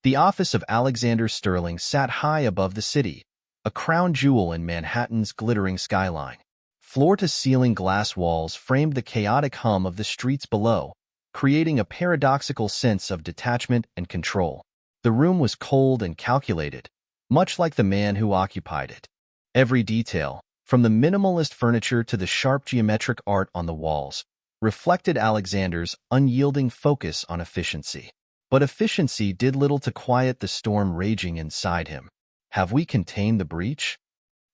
The office of Alexander Sterling sat high above the city, a crown jewel in Manhattan's glittering skyline. Floor-to-ceiling glass walls framed the chaotic hum of the streets below, creating a paradoxical sense of detachment and control. The room was cold and calculated, much like the man who occupied it. Every detail, from the minimalist furniture to the sharp geometric art on the walls, reflected Alexander's unyielding focus on efficiency. But efficiency did little to quiet the storm raging inside him. "Have we contained the breach?"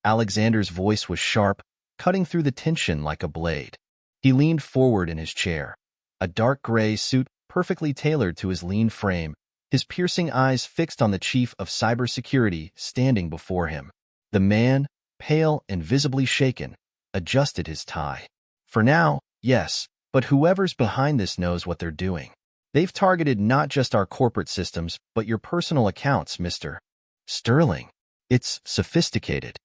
Alexander's voice was sharp, cutting through the tension like a blade. He leaned forward in his chair, a dark gray suit perfectly tailored to his lean frame, his piercing eyes fixed on the chief of cybersecurity standing before him. The man, pale and visibly shaken, adjusted his tie. "For now, yes, but whoever's behind this knows what they're doing. They've targeted not just our corporate systems, but your personal accounts, Mr. Sterling. It's sophisticated."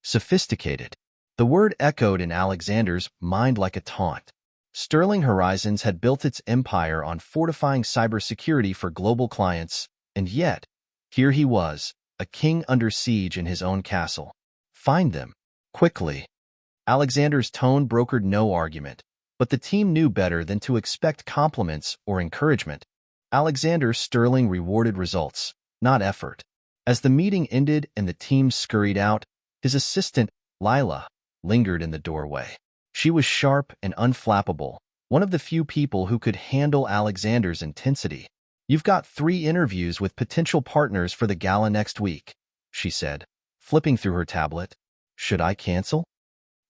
Sophisticated. The word echoed in Alexander's mind like a taunt. Sterling Horizons had built its empire on fortifying cybersecurity for global clients, and yet, here he was, a king under siege in his own castle. "Find them. Quickly." Alexander's tone brokered no argument, but the team knew better than to expect compliments or encouragement. Alexander Sterling rewarded results, not effort. As the meeting ended and the team scurried out, his assistant, Lila, lingered in the doorway. She was sharp and unflappable, one of the few people who could handle Alexander's intensity. "You've got 3 interviews with potential partners for the gala next week," she said, flipping through her tablet. "Should I cancel?"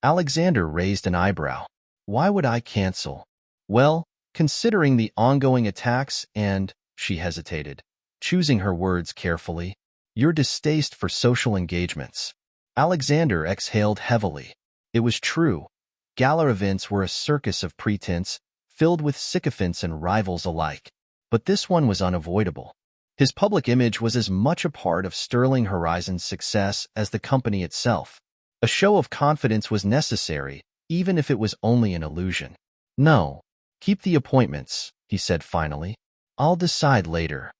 Alexander raised an eyebrow. "Why would I cancel?" "Well, considering the ongoing attacks and," she hesitated, choosing her words carefully, "your distaste for social engagements." Alexander exhaled heavily. It was true. Gala events were a circus of pretense, filled with sycophants and rivals alike. But this one was unavoidable. His public image was as much a part of Sterling Horizons' success as the company itself. A show of confidence was necessary, even if it was only an illusion. "No, keep the appointments," he said finally. "I'll decide later."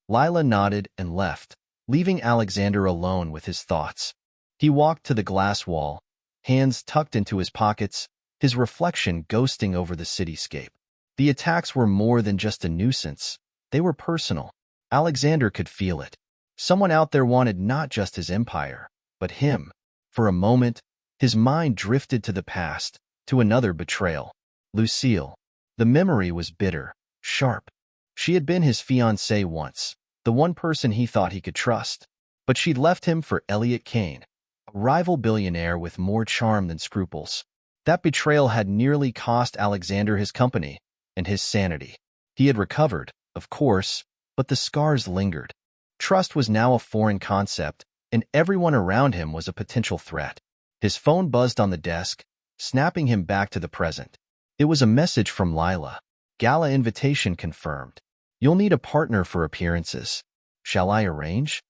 Lila nodded and left, leaving Alexander alone with his thoughts. He walked to the glass wall, hands tucked into his pockets, his reflection ghosting over the cityscape. The attacks were more than just a nuisance. They were personal. Alexander could feel it. Someone out there wanted not just his empire, but him. For a moment, his mind drifted to the past, to another betrayal. Lucille. The memory was bitter, sharp. She had been his fiancée once, the one person he thought he could trust. But she'd left him for Elliot Kane, a rival billionaire with more charm than scruples. That betrayal had nearly cost Alexander his company and his sanity. He had recovered, of course, but the scars lingered. Trust was now a foreign concept, and everyone around him was a potential threat. His phone buzzed on the desk, snapping him back to the present. It was a message from Lila. "Gala invitation confirmed. You'll need a partner for appearances. Shall I arrange?"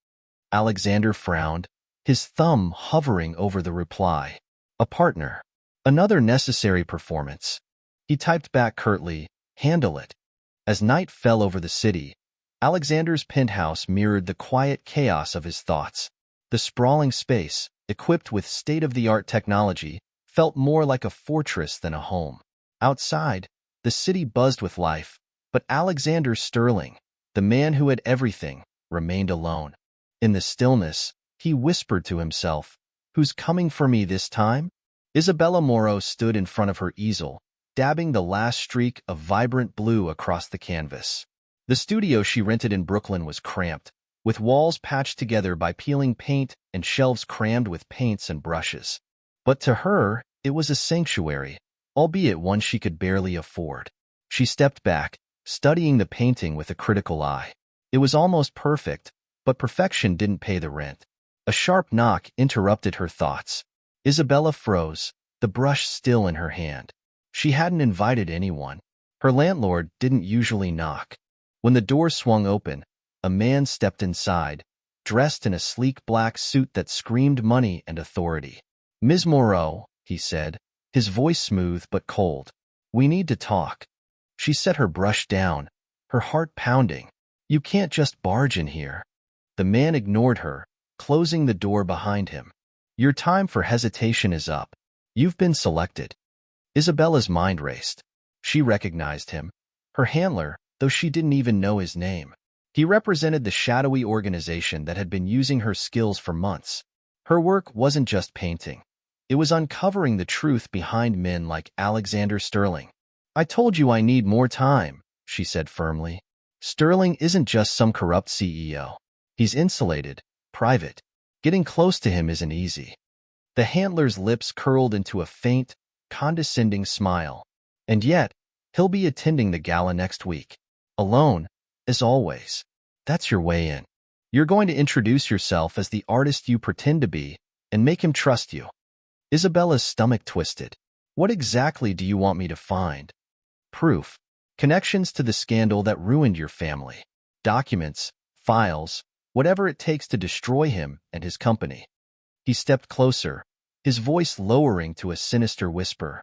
Alexander frowned, his thumb hovering over the reply. "A partner. Another necessary performance." He typed back curtly, "Handle it." As night fell over the city, Alexander's penthouse mirrored the quiet chaos of his thoughts. The sprawling space, equipped with state-of-the-art technology, felt more like a fortress than a home. Outside, the city buzzed with life, but Alexander Sterling, the man who had everything, remained alone. In the stillness, he whispered to himself, "Who's coming for me this time?" Isabella Morrow stood in front of her easel, dabbing the last streak of vibrant blue across the canvas. The studio she rented in Brooklyn was cramped, with walls patched together by peeling paint and shelves crammed with paints and brushes. But to her, it was a sanctuary, albeit one she could barely afford. She stepped back, studying the painting with a critical eye. It was almost perfect, but perfection didn't pay the rent. A sharp knock interrupted her thoughts. Isabella froze, the brush still in her hand. She hadn't invited anyone. Her landlord didn't usually knock. When the door swung open, a man stepped inside, dressed in a sleek black suit that screamed money and authority. "Ms. Morrow," he said, his voice smooth but cold. "We need to talk." She set her brush down, her heart pounding. You can't just barge in here. The man ignored her, closing the door behind him. Your time for hesitation is up. You've been selected. Isabella's mind raced. She recognized him. Her handler, though she didn't even know his name. He represented the shadowy organization that had been using her skills for months. Her work wasn't just painting. It was uncovering the truth behind men like Alexander Sterling. I told you I need more time, she said firmly. Sterling isn't just some corrupt CEO. He's insulated, private. Getting close to him isn't easy. The handler's lips curled into a faint, condescending smile. And yet, he'll be attending the gala next week. Alone, as always. That's your way in. You're going to introduce yourself as the artist you pretend to be and make him trust you. Isabella's stomach twisted. What exactly do you want me to find? Proof. Connections to the scandal that ruined your family. Documents, files, whatever it takes to destroy him and his company. He stepped closer, his voice lowering to a sinister whisper.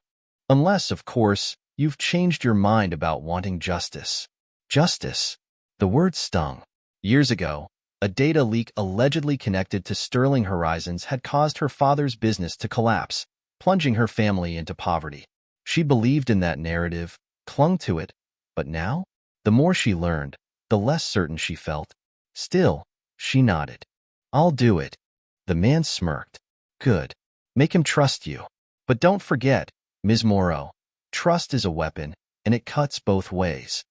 Unless, of course, you've changed your mind about wanting justice. Justice. The word stung. Years ago, a data leak allegedly connected to Sterling Horizons had caused her father's business to collapse, plunging her family into poverty. She believed in that narrative, clung to it, but now, the more she learned, the less certain she felt. Still, she nodded. I'll do it. The man smirked. Good. Make him trust you. But don't forget, Ms. Morrow, trust is a weapon, and it cuts both ways.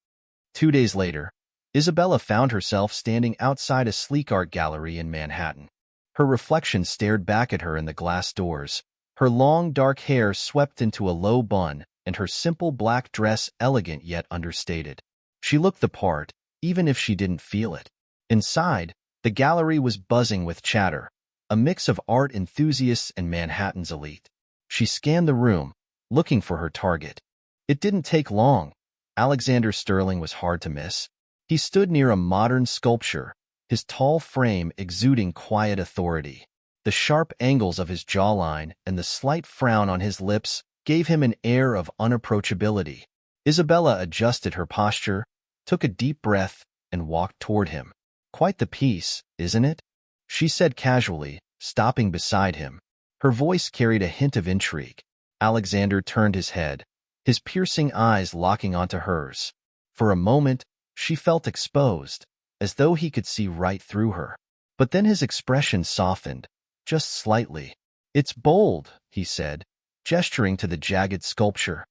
2 days later, Isabella found herself standing outside a sleek art gallery in Manhattan. Her reflection stared back at her in the glass doors, her long dark hair swept into a low bun, and her simple black dress elegant yet understated. She looked the part, even if she didn't feel it. Inside, the gallery was buzzing with chatter, a mix of art enthusiasts and Manhattan's elite. She scanned the room, looking for her target. It didn't take long. Alexander Sterling was hard to miss. He stood near a modern sculpture, his tall frame exuding quiet authority. The sharp angles of his jawline and the slight frown on his lips gave him an air of unapproachability. Isabella adjusted her posture, took a deep breath, and walked toward him. Quite the piece, isn't it? She said casually, stopping beside him. Her voice carried a hint of intrigue. Alexander turned his head, his piercing eyes locking onto hers. For a moment, she felt exposed, as though he could see right through her. But then his expression softened, just slightly. It's bold, he said, gesturing to the jagged sculpture.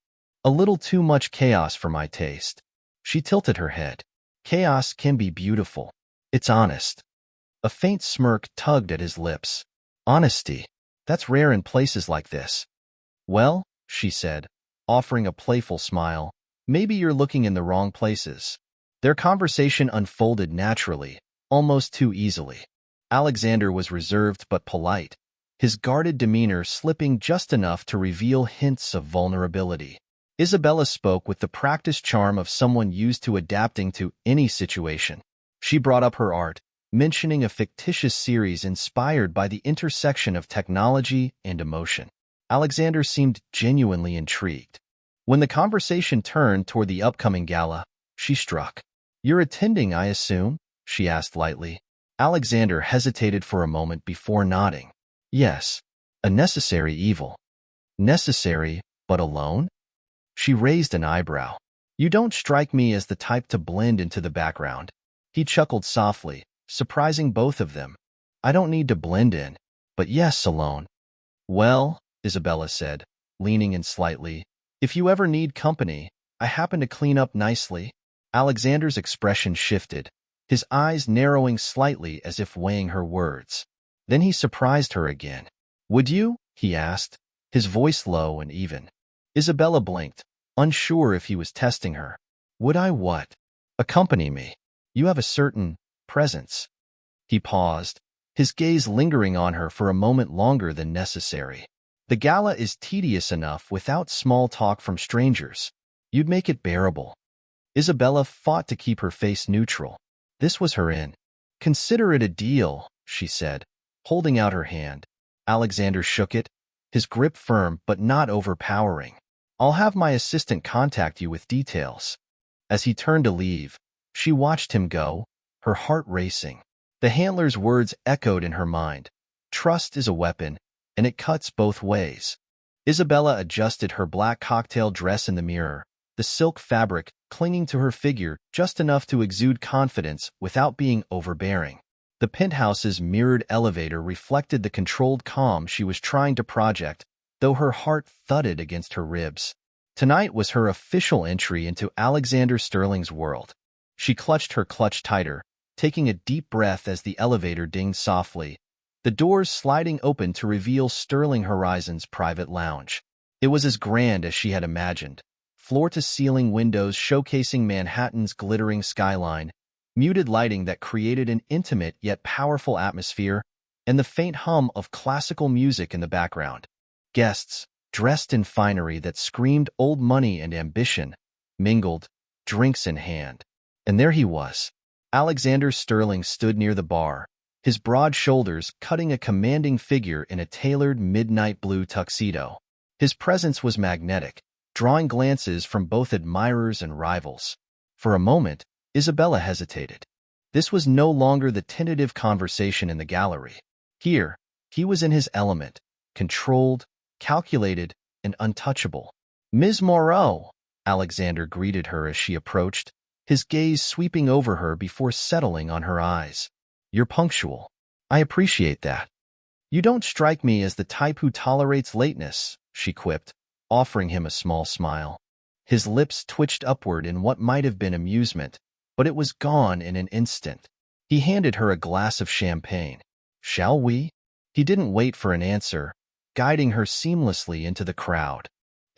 A little too much chaos for my taste. She tilted her head. Chaos can be beautiful. It's honest. A faint smirk tugged at his lips. Honesty. That's rare in places like this. Well, she said, offering a playful smile, maybe you're looking in the wrong places. Their conversation unfolded naturally, almost too easily. Alexander was reserved but polite, his guarded demeanor slipping just enough to reveal hints of vulnerability. Isabella spoke with the practiced charm of someone used to adapting to any situation. She brought up her art, mentioning a fictitious series inspired by the intersection of technology and emotion. Alexander seemed genuinely intrigued. When the conversation turned toward the upcoming gala, she struck. You're attending, I assume? She asked lightly. Alexander hesitated for a moment before nodding. Yes, a necessary evil. Necessary, but alone? She raised an eyebrow. You don't strike me as the type to blend into the background. He chuckled softly, surprising both of them. I don't need to blend in, but yes, alone. Well, Isabella said, leaning in slightly, if you ever need company, I happen to clean up nicely. Alexander's expression shifted, his eyes narrowing slightly as if weighing her words. Then he surprised her again. Would you? He asked, his voice low and even. Isabella blinked, unsure if he was testing her. Would I what? Accompany me. You have a certain presence. He paused, his gaze lingering on her for a moment longer than necessary. The gala is tedious enough without small talk from strangers. You'd make it bearable. Isabella fought to keep her face neutral. This was her in. Consider it a deal, she said, holding out her hand. Alexander shook it, his grip firm but not overpowering. I'll have my assistant contact you with details. As he turned to leave, she watched him go, her heart racing. The handler's words echoed in her mind. Trust is a weapon, and it cuts both ways. Isabella adjusted her black cocktail dress in the mirror, the silk fabric clinging to her figure just enough to exude confidence without being overbearing. The penthouse's mirrored elevator reflected the controlled calm she was trying to project, though her heart thudded against her ribs. Tonight was her official entry into Alexander Sterling's world. She clutched her clutch tighter, taking a deep breath as the elevator dinged softly, the doors sliding open to reveal Sterling Horizon's private lounge. It was as grand as she had imagined. Floor-to-ceiling windows showcasing Manhattan's glittering skyline, muted lighting that created an intimate yet powerful atmosphere, and the faint hum of classical music in the background. Guests, dressed in finery that screamed old money and ambition, mingled, drinks in hand. And there he was. Alexander Sterling stood near the bar, his broad shoulders cutting a commanding figure in a tailored midnight blue tuxedo. His presence was magnetic, drawing glances from both admirers and rivals. For a moment, Isabella hesitated. This was no longer the tentative conversation in the gallery. Here, he was in his element, controlled, calculated, and untouchable. "Ms. Moreau," Alexander greeted her as she approached, his gaze sweeping over her before settling on her eyes. "You're punctual. I appreciate that." "You don't strike me as the type who tolerates lateness," she quipped, offering him a small smile. His lips twitched upward in what might have been amusement, but it was gone in an instant. He handed her a glass of champagne. "Shall we?" He didn't wait for an answer, guiding her seamlessly into the crowd.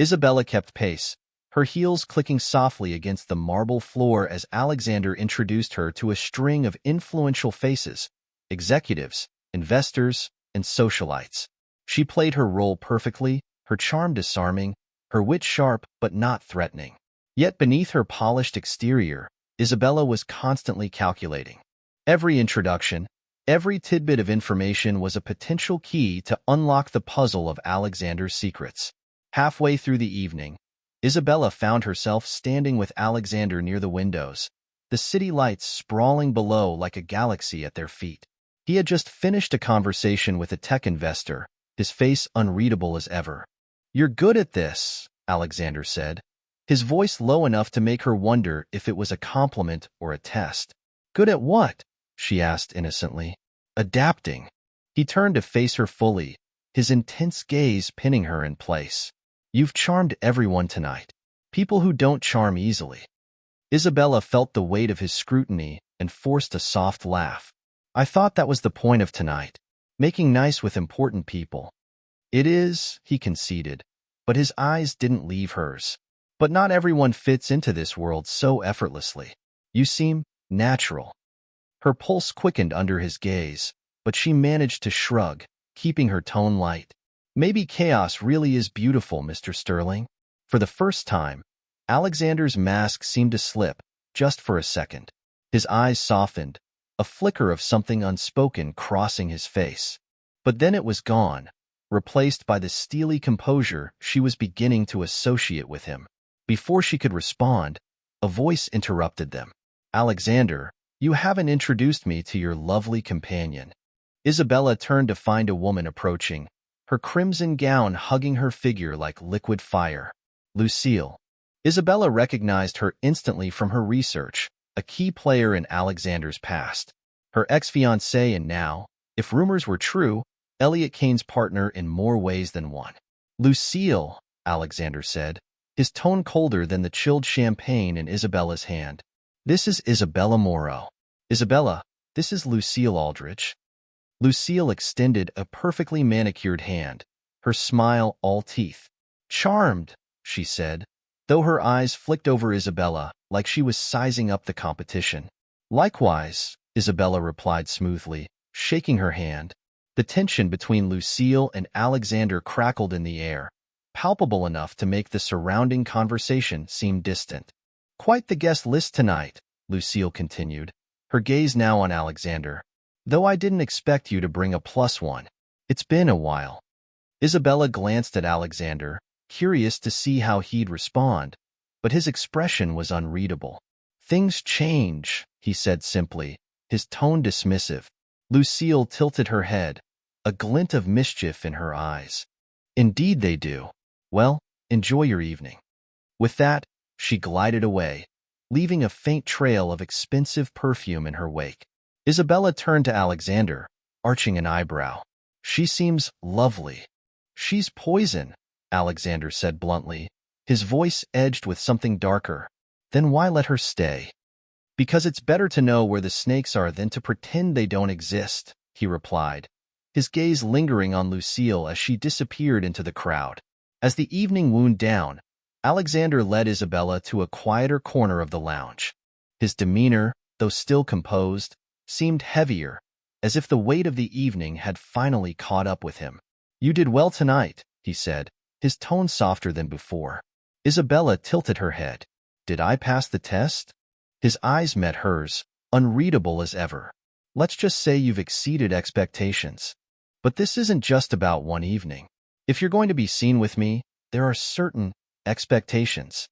Isabella kept pace, her heels clicking softly against the marble floor as Alexander introduced her to a string of influential faces, executives, investors, and socialites. She played her role perfectly, her charm disarming, her wit sharp but not threatening. Yet beneath her polished exterior, Isabella was constantly calculating. Every introduction, every tidbit of information was a potential key to unlock the puzzle of Alexander's secrets. Halfway through the evening, Isabella found herself standing with Alexander near the windows, the city lights sprawling below like a galaxy at their feet. He had just finished a conversation with a tech investor, his face unreadable as ever. "You're good at this," Alexander said, his voice low enough to make her wonder if it was a compliment or a test. "Good at what?" she asked innocently. "Adapting." He turned to face her fully, his intense gaze pinning her in place. "You've charmed everyone tonight. People who don't charm easily." Isabella felt the weight of his scrutiny and forced a soft laugh. "I thought that was the point of tonight, making nice with important people." "It is," he conceded, but his eyes didn't leave hers. "But not everyone fits into this world so effortlessly. You seem natural." Her pulse quickened under his gaze, but she managed to shrug, keeping her tone light. "Maybe chaos really is beautiful, Mr. Sterling." For the first time, Alexander's mask seemed to slip, just for a second. His eyes softened, a flicker of something unspoken crossing his face. But then it was gone, replaced by the steely composure she was beginning to associate with him. Before she could respond, a voice interrupted them. "Alexander, you haven't introduced me to your lovely companion." Isabella turned to find a woman approaching, her crimson gown hugging her figure like liquid fire. "Lucille." Isabella recognized her instantly from her research, a key player in Alexander's past. Her ex-fiancé and now, if rumors were true, Elliot Kane's partner in more ways than one. "Lucille," Alexander said, his tone colder than the chilled champagne in Isabella's hand. "This is Isabella Moreau." "Isabella, this is Lucille Aldrich." Lucille extended a perfectly manicured hand, her smile all teeth. "Charmed," she said, though her eyes flicked over Isabella like she was sizing up the competition. "Likewise," Isabella replied smoothly, shaking her hand. The tension between Lucille and Alexander crackled in the air, palpable enough to make the surrounding conversation seem distant. "Quite the guest list tonight," Lucille continued, her gaze now on Alexander. "Though I didn't expect you to bring a plus one. It's been a while." Isabella glanced at Alexander, curious to see how he'd respond, but his expression was unreadable. "Things change," he said simply, his tone dismissive. Lucille tilted her head, a glint of mischief in her eyes. Indeed they do. Well, enjoy your evening. With that, she glided away, leaving a faint trail of expensive perfume in her wake. Isabella turned to Alexander, arching an eyebrow. She seems lovely. She's poison, Alexander said bluntly, his voice edged with something darker. Then why let her stay? Because it's better to know where the snakes are than to pretend they don't exist, he replied, his gaze lingering on Lucille as she disappeared into the crowd. As the evening wound down, Alexander led Isabella to a quieter corner of the lounge. His demeanor, though still composed, seemed heavier, as if the weight of the evening had finally caught up with him. You did well tonight, he said, his tone softer than before. Isabella tilted her head. Did I pass the test? His eyes met hers, unreadable as ever. Let's just say you've exceeded expectations. But this isn't just about one evening. If you're going to be seen with me, there are certain expectations,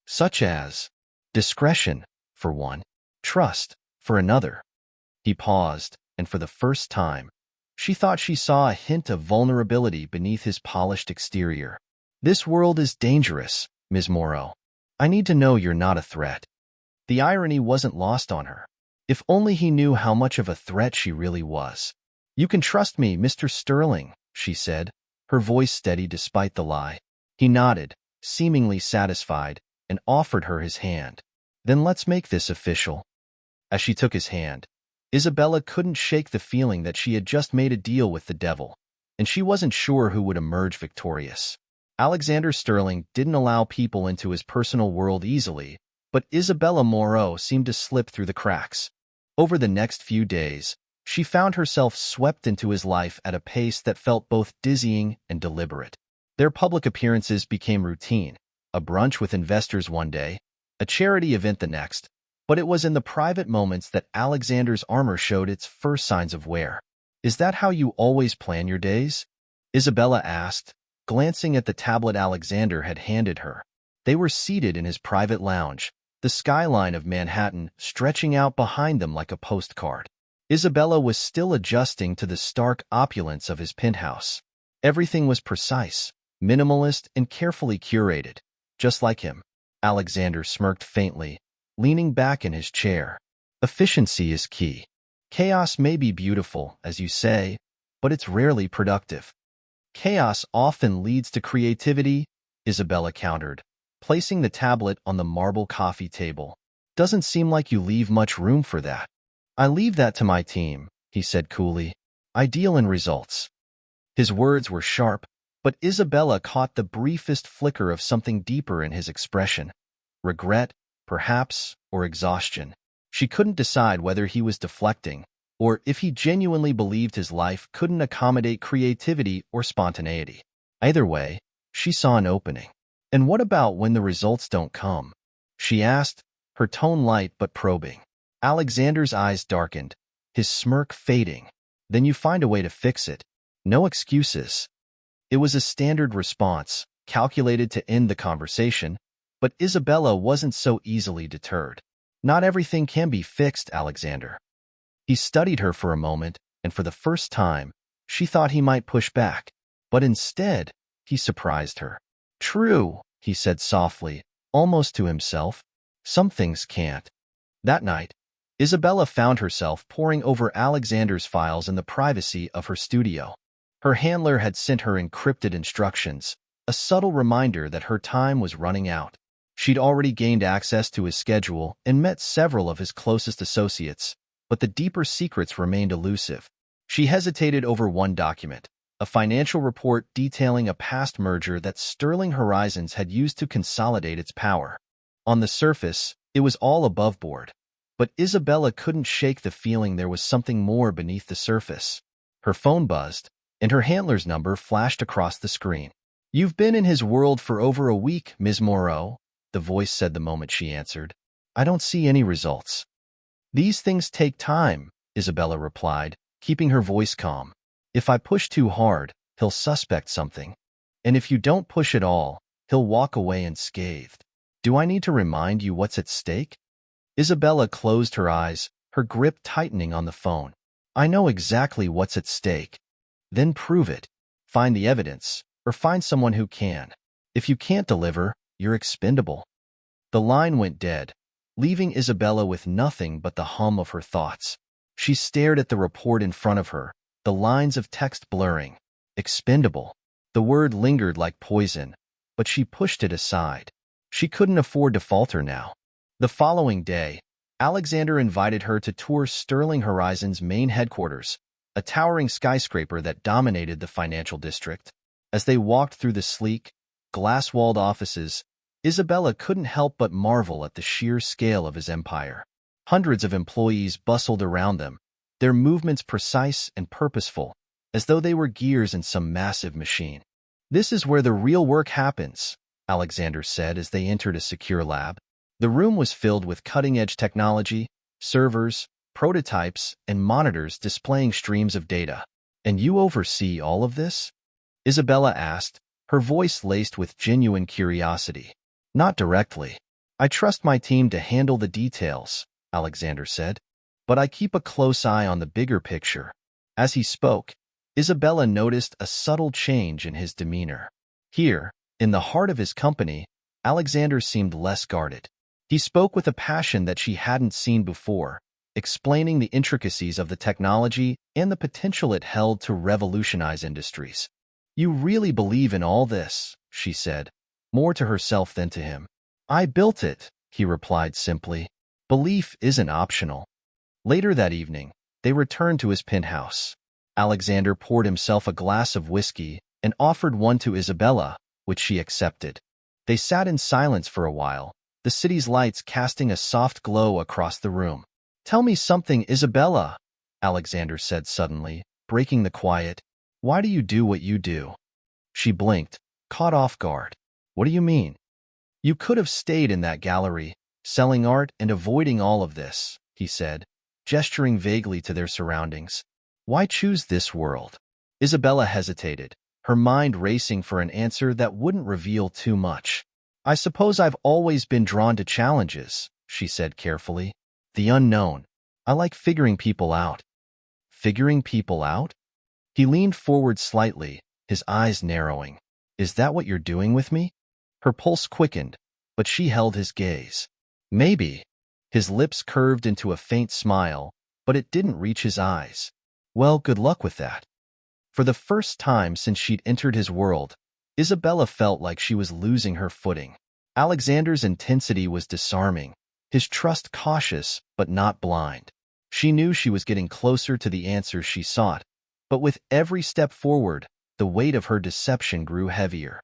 such as discretion, for one, trust, for another. He paused, and for the first time, she thought she saw a hint of vulnerability beneath his polished exterior. This world is dangerous, Ms. Morrow. I need to know you're not a threat. The irony wasn't lost on her. If only he knew how much of a threat she really was. You can trust me, Mr. Sterling, she said, her voice steady despite the lie. He nodded, seemingly satisfied, and offered her his hand. Then let's make this official. As she took his hand, Isabella couldn't shake the feeling that she had just made a deal with the devil, and she wasn't sure who would emerge victorious. Alexander Sterling didn't allow people into his personal world easily, but Isabella Moreau seemed to slip through the cracks. Over the next few days, she found herself swept into his life at a pace that felt both dizzying and deliberate. Their public appearances became routine, a brunch with investors one day, a charity event the next, but it was in the private moments that Alexander's armor showed its first signs of wear. Is that how you always plan your days? Isabella asked, glancing at the tablet Alexander had handed her. They were seated in his private lounge, the skyline of Manhattan stretching out behind them like a postcard. Isabella was still adjusting to the stark opulence of his penthouse. Everything was precise, minimalist, and carefully curated, just like him. Alexander smirked faintly, leaning back in his chair. Efficiency is key. Chaos may be beautiful, as you say, but it's rarely productive. Chaos often leads to creativity, Isabella countered, placing the tablet on the marble coffee table. Doesn't seem like you leave much room for that. I leave that to my team, he said coolly. I deal in results. His words were sharp, but Isabella caught the briefest flicker of something deeper in his expression. Regret, perhaps, or exhaustion. She couldn't decide whether he was deflecting, or if he genuinely believed his life couldn't accommodate creativity or spontaneity. Either way, she saw an opening. And what about when the results don't come? She asked, her tone light but probing. Alexander's eyes darkened, his smirk fading. Then you find a way to fix it. No excuses. It was a standard response, calculated to end the conversation, but Isabella wasn't so easily deterred. Not everything can be fixed, Alexander. He studied her for a moment, and for the first time, she thought he might push back. But instead, he surprised her. True, he said softly, almost to himself. Some things can't. That night, Isabella found herself poring over Alexander's files in the privacy of her studio. Her handler had sent her encrypted instructions, a subtle reminder that her time was running out. She'd already gained access to his schedule and met several of his closest associates, but the deeper secrets remained elusive. She hesitated over one document, a financial report detailing a past merger that Sterling Horizons had used to consolidate its power. On the surface, it was all above board, but Isabella couldn't shake the feeling there was something more beneath the surface. Her phone buzzed, and her handler's number flashed across the screen. You've been in his world for over a week, Ms. Moreau, the voice said the moment she answered. I don't see any results. These things take time, Isabella replied, keeping her voice calm. If I push too hard, he'll suspect something. And if you don't push at all, he'll walk away unscathed. Do I need to remind you what's at stake? Isabella closed her eyes, her grip tightening on the phone. I know exactly what's at stake. Then prove it. Find the evidence, or find someone who can. If you can't deliver, you're expendable. The line went dead, leaving Isabella with nothing but the hum of her thoughts. She stared at the report in front of her, the lines of text blurring. Expendable. The word lingered like poison, but she pushed it aside. She couldn't afford to falter now. The following day, Alexander invited her to tour Sterling Horizon's main headquarters, a towering skyscraper that dominated the financial district. As they walked through the sleek, glass-walled offices, Isabella couldn't help but marvel at the sheer scale of his empire. Hundreds of employees bustled around them, their movements precise and purposeful, as though they were gears in some massive machine. This is where the real work happens, Alexander said as they entered a secure lab. The room was filled with cutting-edge technology, servers, prototypes, and monitors displaying streams of data. And you oversee all of this? Isabella asked, her voice laced with genuine curiosity. Not directly. I trust my team to handle the details, Alexander said, but I keep a close eye on the bigger picture. As he spoke, Isabella noticed a subtle change in his demeanor. Here, in the heart of his company, Alexander seemed less guarded. He spoke with a passion that she hadn't seen before, explaining the intricacies of the technology and the potential it held to revolutionize industries. You really believe in all this, she said, more to herself than to him. I built it, he replied simply. Belief isn't optional. Later that evening, they returned to his penthouse. Alexander poured himself a glass of whiskey and offered one to Isabella, which she accepted. They sat in silence for a while, the city's lights casting a soft glow across the room. Tell me something, Isabella, Alexander said suddenly, breaking the quiet. Why do you do what you do? She blinked, caught off guard. What do you mean? You could have stayed in that gallery, selling art and avoiding all of this, he said, gesturing vaguely to their surroundings. Why choose this world? Isabella hesitated, her mind racing for an answer that wouldn't reveal too much. I suppose I've always been drawn to challenges, she said carefully. The unknown. I like figuring people out. Figuring people out? He leaned forward slightly, his eyes narrowing. Is that what you're doing with me? Her pulse quickened, but she held his gaze. Maybe. His lips curved into a faint smile, but it didn't reach his eyes. Well, good luck with that. For the first time since she'd entered his world, Isabella felt like she was losing her footing. Alexander's intensity was disarming, his trust cautious but not blind. She knew she was getting closer to the answers she sought, but with every step forward, the weight of her deception grew heavier.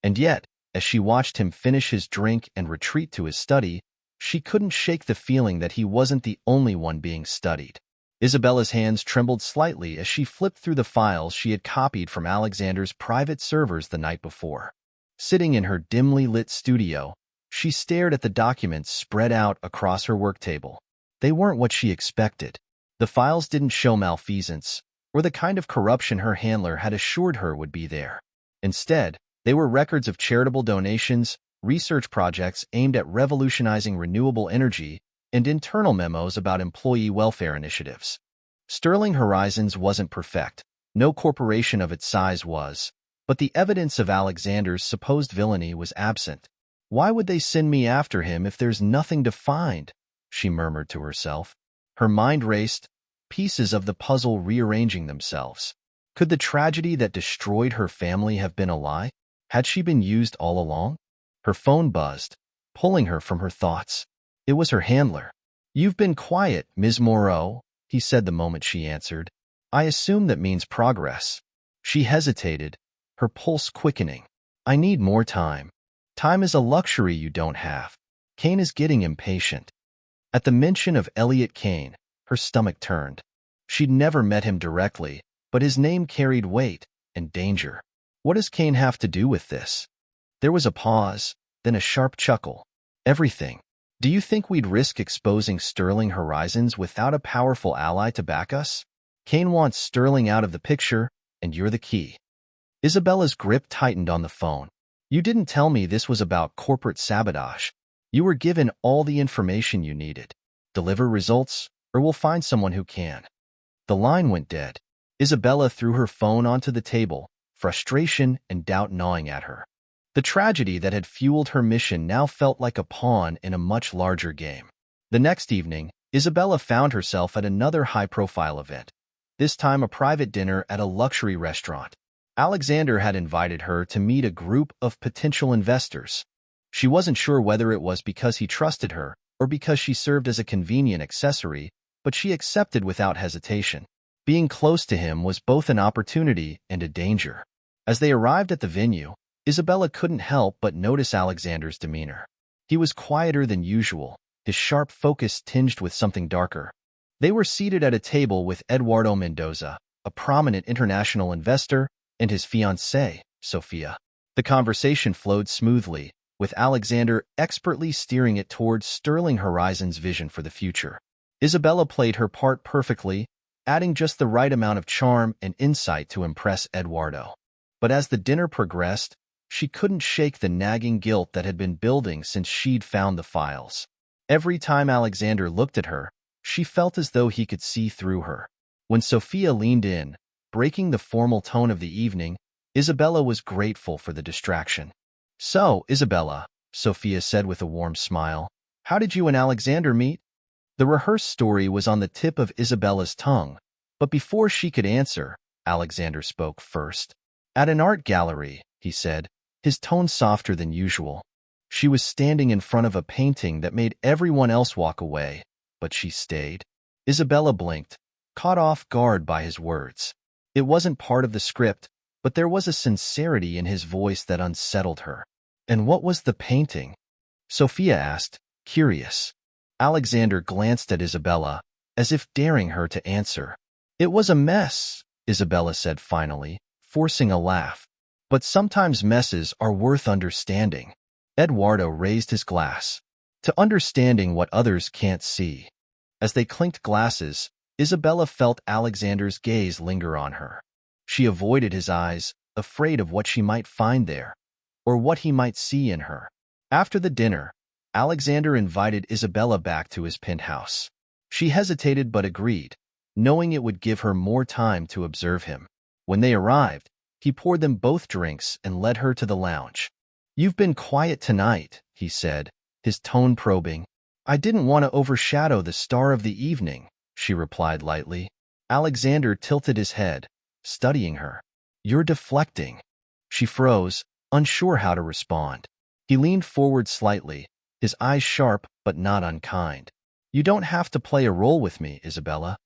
And yet, as she watched him finish his drink and retreat to his study, she couldn't shake the feeling that he wasn't the only one being studied. Isabella's hands trembled slightly as she flipped through the files she had copied from Alexander's private servers the night before. Sitting in her dimly lit studio, she stared at the documents spread out across her work table. They weren't what she expected. The files didn't show malfeasance, or the kind of corruption her handler had assured her would be there. Instead, they were records of charitable donations, research projects aimed at revolutionizing renewable energy, and internal memos about employee welfare initiatives. Sterling Horizons wasn't perfect. No corporation of its size was. But the evidence of Alexander's supposed villainy was absent. Why would they send me after him if there's nothing to find? She murmured to herself. Her mind raced, pieces of the puzzle rearranging themselves. Could the tragedy that destroyed her family have been a lie? Had she been used all along? Her phone buzzed, pulling her from her thoughts. It was her handler. You've been quiet, Ms. Moreau, he said the moment she answered. I assume that means progress. She hesitated, her pulse quickening. I need more time. Time is a luxury you don't have. Kane is getting impatient. At the mention of Elliot Kane, her stomach turned. She'd never met him directly, but his name carried weight and danger. What does Kane have to do with this? There was a pause, then a sharp chuckle. Everything. Do you think we'd risk exposing Sterling Horizons without a powerful ally to back us? Kane wants Sterling out of the picture, and you're the key. Isabella's grip tightened on the phone. You didn't tell me this was about corporate sabotage. You were given all the information you needed. Deliver results, or we'll find someone who can." The line went dead. Isabella threw her phone onto the table, frustration and doubt gnawing at her. The tragedy that had fueled her mission now felt like a pawn in a much larger game. The next evening, Isabella found herself at another high-profile event, this time a private dinner at a luxury restaurant. Alexander had invited her to meet a group of potential investors. She wasn't sure whether it was because he trusted her or because she served as a convenient accessory, but she accepted without hesitation. Being close to him was both an opportunity and a danger. As they arrived at the venue, Isabella couldn't help but notice Alexander's demeanor. He was quieter than usual, his sharp focus tinged with something darker. They were seated at a table with Eduardo Mendoza, a prominent international investor, and his fiancée, Sofia. The conversation flowed smoothly, with Alexander expertly steering it towards Sterling Horizon's vision for the future. Isabella played her part perfectly, adding just the right amount of charm and insight to impress Eduardo. But as the dinner progressed, she couldn't shake the nagging guilt that had been building since she'd found the files. Every time Alexander looked at her, she felt as though he could see through her. When Sofia leaned in, breaking the formal tone of the evening, Isabella was grateful for the distraction. "So, Isabella," Sofia said with a warm smile, "how did you and Alexander meet?" The rehearsed story was on the tip of Isabella's tongue, but before she could answer, Alexander spoke first. "At an art gallery," he said, his tone softer than usual. She was standing in front of a painting that made everyone else walk away, but she stayed. Isabella blinked, caught off guard by his words. It wasn't part of the script, but there was a sincerity in his voice that unsettled her. "And what was the painting?" Sofia asked, curious. Alexander glanced at Isabella, as if daring her to answer. "It was a mess," Isabella said finally, forcing a laugh. "But sometimes messes are worth understanding." Eduardo raised his glass. "To understanding what others can't see." As they clinked glasses, Isabella felt Alexander's gaze linger on her. She avoided his eyes, afraid of what she might find there, or what he might see in her. After the dinner, Alexander invited Isabella back to his penthouse. She hesitated but agreed, knowing it would give her more time to observe him. When they arrived, he poured them both drinks and led her to the lounge. "You've been quiet tonight," he said, his tone probing. "I didn't want to overshadow the star of the evening," she replied lightly. Alexander tilted his head, studying her. "You're deflecting." She froze, unsure how to respond. He leaned forward slightly, his eyes sharp but not unkind. "You don't have to play a role with me, Isabella."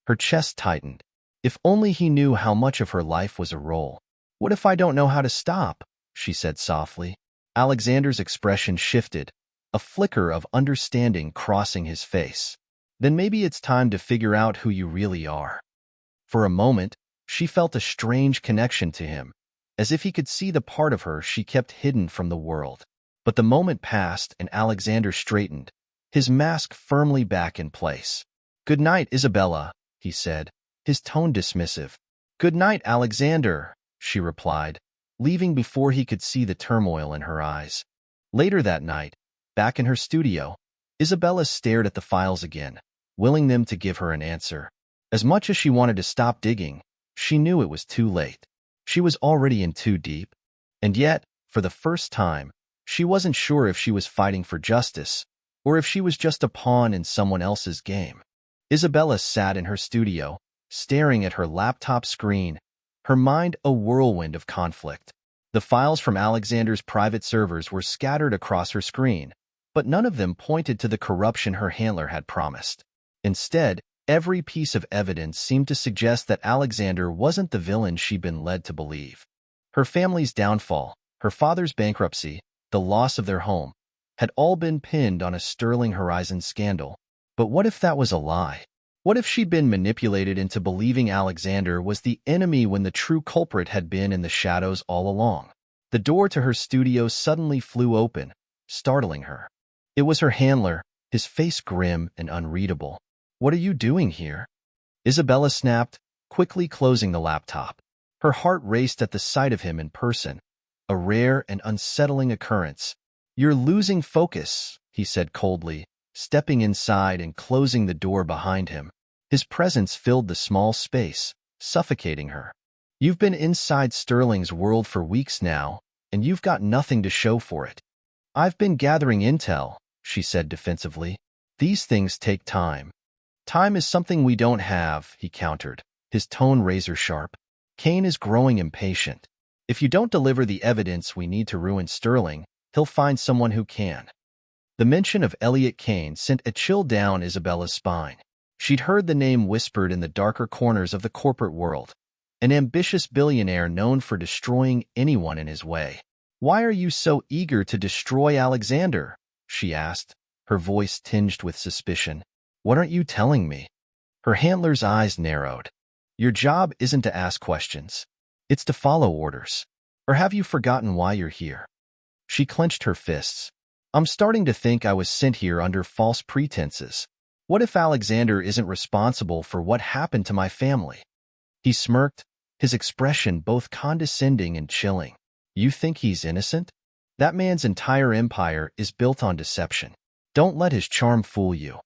Her chest tightened. If only he knew how much of her life was a role. "What if I don't know how to stop?" she said softly. Alexander's expression shifted, a flicker of understanding crossing his face. "Then maybe it's time to figure out who you really are." For a moment, she felt a strange connection to him, as if he could see the part of her she kept hidden from the world. But the moment passed and Alexander straightened, his mask firmly back in place. "Good night, Isabella," he said, his tone dismissive. "Good night, Alexander," she replied, leaving before he could see the turmoil in her eyes. Later that night, back in her studio, Isabella stared at the files again, willing them to give her an answer. As much as she wanted to stop digging, she knew it was too late. She was already in too deep. And yet, for the first time, she wasn't sure if she was fighting for justice, or if she was just a pawn in someone else's game. Isabella sat in her studio, staring at her laptop screen, her mind a whirlwind of conflict. The files from Alexander's private servers were scattered across her screen, but none of them pointed to the corruption her handler had promised. Instead, every piece of evidence seemed to suggest that Alexander wasn't the villain she'd been led to believe. Her family's downfall, her father's bankruptcy, the loss of their home, had all been pinned on a Sterling Horizon scandal. But what if that was a lie? What if she'd been manipulated into believing Alexander was the enemy when the true culprit had been in the shadows all along? The door to her studio suddenly flew open, startling her. It was her handler, his face grim and unreadable. "What are you doing here?" Isabella snapped, quickly closing the laptop. Her heart raced at the sight of him in person, a rare and unsettling occurrence. "You're losing focus," he said coldly, stepping inside and closing the door behind him. His presence filled the small space, suffocating her. "You've been inside Sterling's world for weeks now, and you've got nothing to show for it." "I've been gathering intel," she said defensively. "These things take time." "Time is something we don't have," he countered, his tone razor-sharp. "Kane is growing impatient. If you don't deliver the evidence we need to ruin Sterling, he'll find someone who can." The mention of Elliot Kane sent a chill down Isabella's spine. She'd heard the name whispered in the darker corners of the corporate world, an ambitious billionaire known for destroying anyone in his way. "Why are you so eager to destroy Alexander?" she asked, her voice tinged with suspicion. "What aren't you telling me?" Her handler's eyes narrowed. "Your job isn't to ask questions. It's to follow orders. Or have you forgotten why you're here?" She clenched her fists. "I'm starting to think I was sent here under false pretenses. What if Alexander isn't responsible for what happened to my family?" He smirked, his expression both condescending and chilling. "You think he's innocent? That man's entire empire is built on deception. Don't let his charm fool you."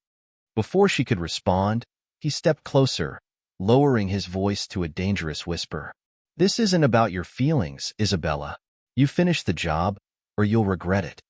Before she could respond, he stepped closer, lowering his voice to a dangerous whisper. "This isn't about your feelings, Isabella. You finish the job, or you'll regret it."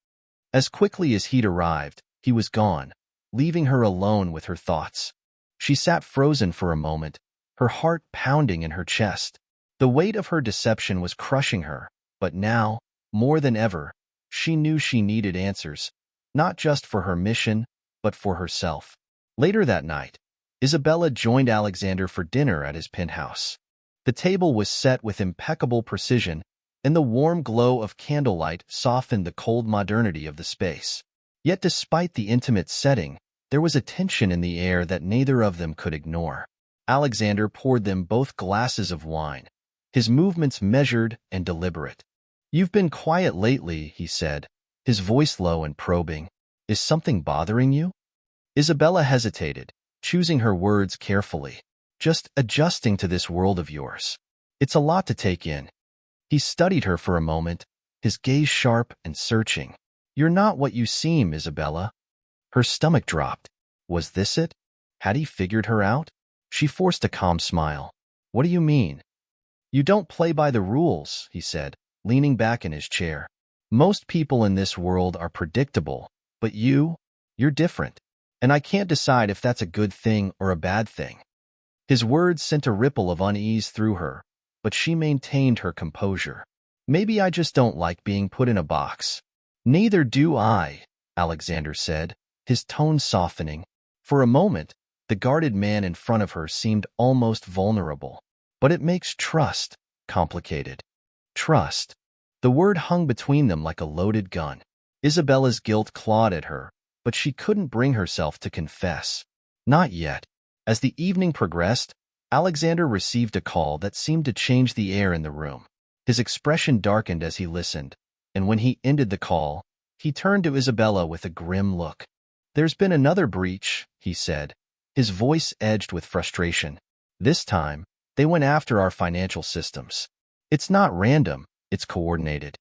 As quickly as he'd arrived, he was gone, leaving her alone with her thoughts. She sat frozen for a moment, her heart pounding in her chest. The weight of her deception was crushing her, but now, more than ever, she knew she needed answers, not just for her mission, but for herself. Later that night, Isabella joined Alexander for dinner at his penthouse. The table was set with impeccable precision, and the warm glow of candlelight softened the cold modernity of the space. Yet despite the intimate setting, there was a tension in the air that neither of them could ignore. Alexander poured them both glasses of wine, his movements measured and deliberate. "You've been quiet lately," he said, his voice low and probing. "Is something bothering you?" Isabella hesitated, choosing her words carefully. "Just adjusting to this world of yours. It's a lot to take in." He studied her for a moment, his gaze sharp and searching. "You're not what you seem, Isabella." Her stomach dropped. Was this it? Had he figured her out? She forced a calm smile. "What do you mean?" "You don't play by the rules," he said, leaning back in his chair. "Most people in this world are predictable, but you're different. And I can't decide if that's a good thing or a bad thing." His words sent a ripple of unease through her, but she maintained her composure. "Maybe I just don't like being put in a box." "Neither do I," Alexander said, his tone softening. For a moment, the guarded man in front of her seemed almost vulnerable. "But it makes trust complicated." Trust. The word hung between them like a loaded gun. Isabella's guilt clawed at her, but she couldn't bring herself to confess. Not yet. As the evening progressed, Alexander received a call that seemed to change the air in the room. His expression darkened as he listened, and when he ended the call, he turned to Isabella with a grim look. "There's been another breach," he said, his voice edged with frustration. "This time, they went after our financial systems. It's not random, it's coordinated."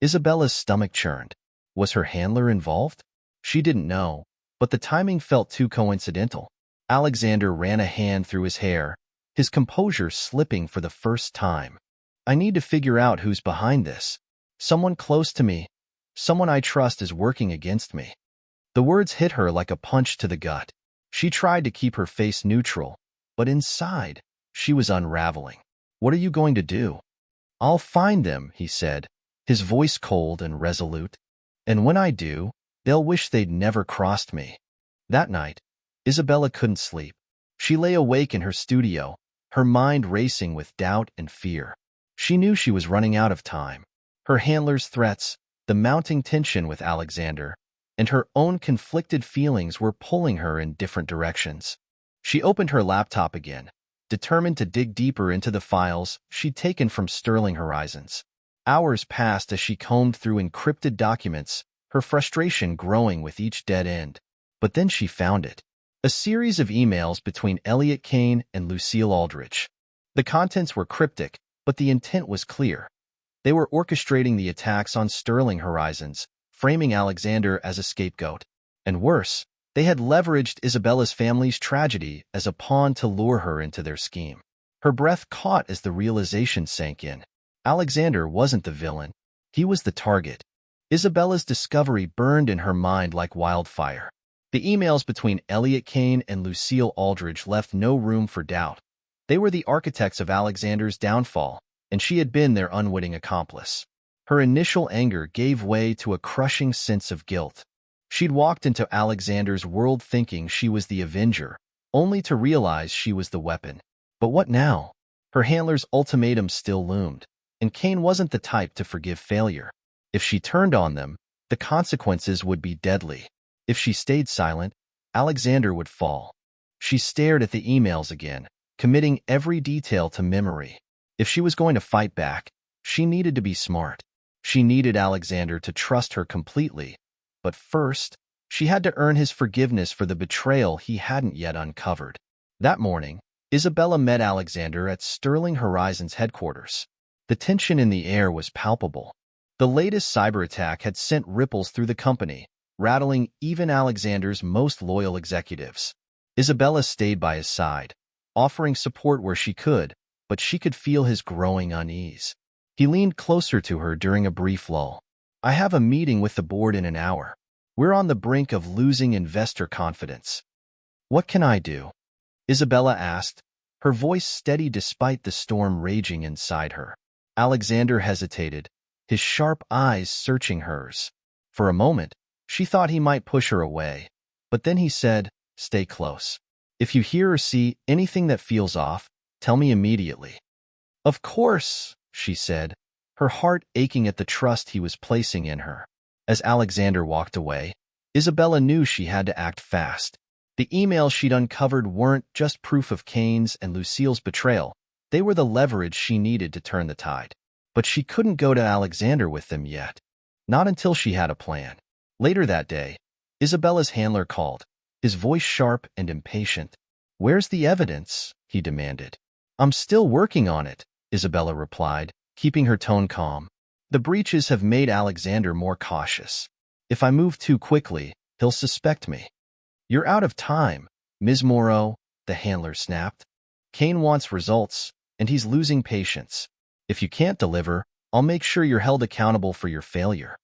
Isabella's stomach churned. Was her handler involved? She didn't know, but the timing felt too coincidental. Alexander ran a hand through his hair, his composure slipping for the first time. "I need to figure out who's behind this. Someone close to me. Someone I trust is working against me." The words hit her like a punch to the gut. She tried to keep her face neutral, but inside, she was unraveling. "What are you going to do?" "I'll find them," he said, his voice cold and resolute. "And when I do, they'll wish they'd never crossed me." That night, Isabella couldn't sleep. She lay awake in her studio, her mind racing with doubt and fear. She knew she was running out of time. Her handler's threats, the mounting tension with Alexander, and her own conflicted feelings were pulling her in different directions. She opened her laptop again, determined to dig deeper into the files she'd taken from Sterling Horizons. Hours passed as she combed through encrypted documents, her frustration growing with each dead end. But then she found it. A series of emails between Elliot Kane and Lucille Aldrich. The contents were cryptic, but the intent was clear. They were orchestrating the attacks on Sterling Horizons, framing Alexander as a scapegoat. And worse, They had leveraged Isabella's family's tragedy as a pawn to lure her into their scheme. Her breath caught as the realization sank in. Alexander wasn't the villain. He was the target. Isabella's discovery burned in her mind like wildfire. The emails between Elliot Kane and Lucille Aldridge left no room for doubt. They were the architects of Alexander's downfall, and she had been their unwitting accomplice. Her initial anger gave way to a crushing sense of guilt. She'd walked into Alexander's world thinking she was the avenger, only to realize she was the weapon. But what now? Her handler's ultimatum still loomed, and Kane wasn't the type to forgive failure. If she turned on them, the consequences would be deadly. If she stayed silent, Alexander would fall. She stared at the emails again, committing every detail to memory. If she was going to fight back, she needed to be smart. She needed Alexander to trust her completely. But first, she had to earn his forgiveness for the betrayal he hadn't yet uncovered. That morning, Isabella met Alexander at Sterling Horizon's headquarters. The tension in the air was palpable. The latest cyber attack had sent ripples through the company, rattling even Alexander's most loyal executives. Isabella stayed by his side, offering support where she could, but she could feel his growing unease. He leaned closer to her during a brief lull. "I have a meeting with the board in an hour. We're on the brink of losing investor confidence." "What can I do?" Isabella asked, her voice steady despite the storm raging inside her. Alexander hesitated, his sharp eyes searching hers. For a moment, she thought he might push her away, but then he said, "Stay close. If you hear or see anything that feels off, tell me immediately." "Of course," she said, her heart aching at the trust he was placing in her. As Alexander walked away, Isabella knew she had to act fast. The emails she'd uncovered weren't just proof of Kane's and Lucille's betrayal. They were the leverage she needed to turn the tide. But she couldn't go to Alexander with them yet. Not until she had a plan. Later that day, Isabella's handler called, his voice sharp and impatient. "Where's the evidence?" he demanded. "I'm still working on it," Isabella replied, keeping her tone calm. "The breaches have made Alexander more cautious. If I move too quickly, he'll suspect me." "You're out of time, Ms. Morrow," the handler snapped. "Kane wants results, and he's losing patience. If you can't deliver, I'll make sure you're held accountable for your failure."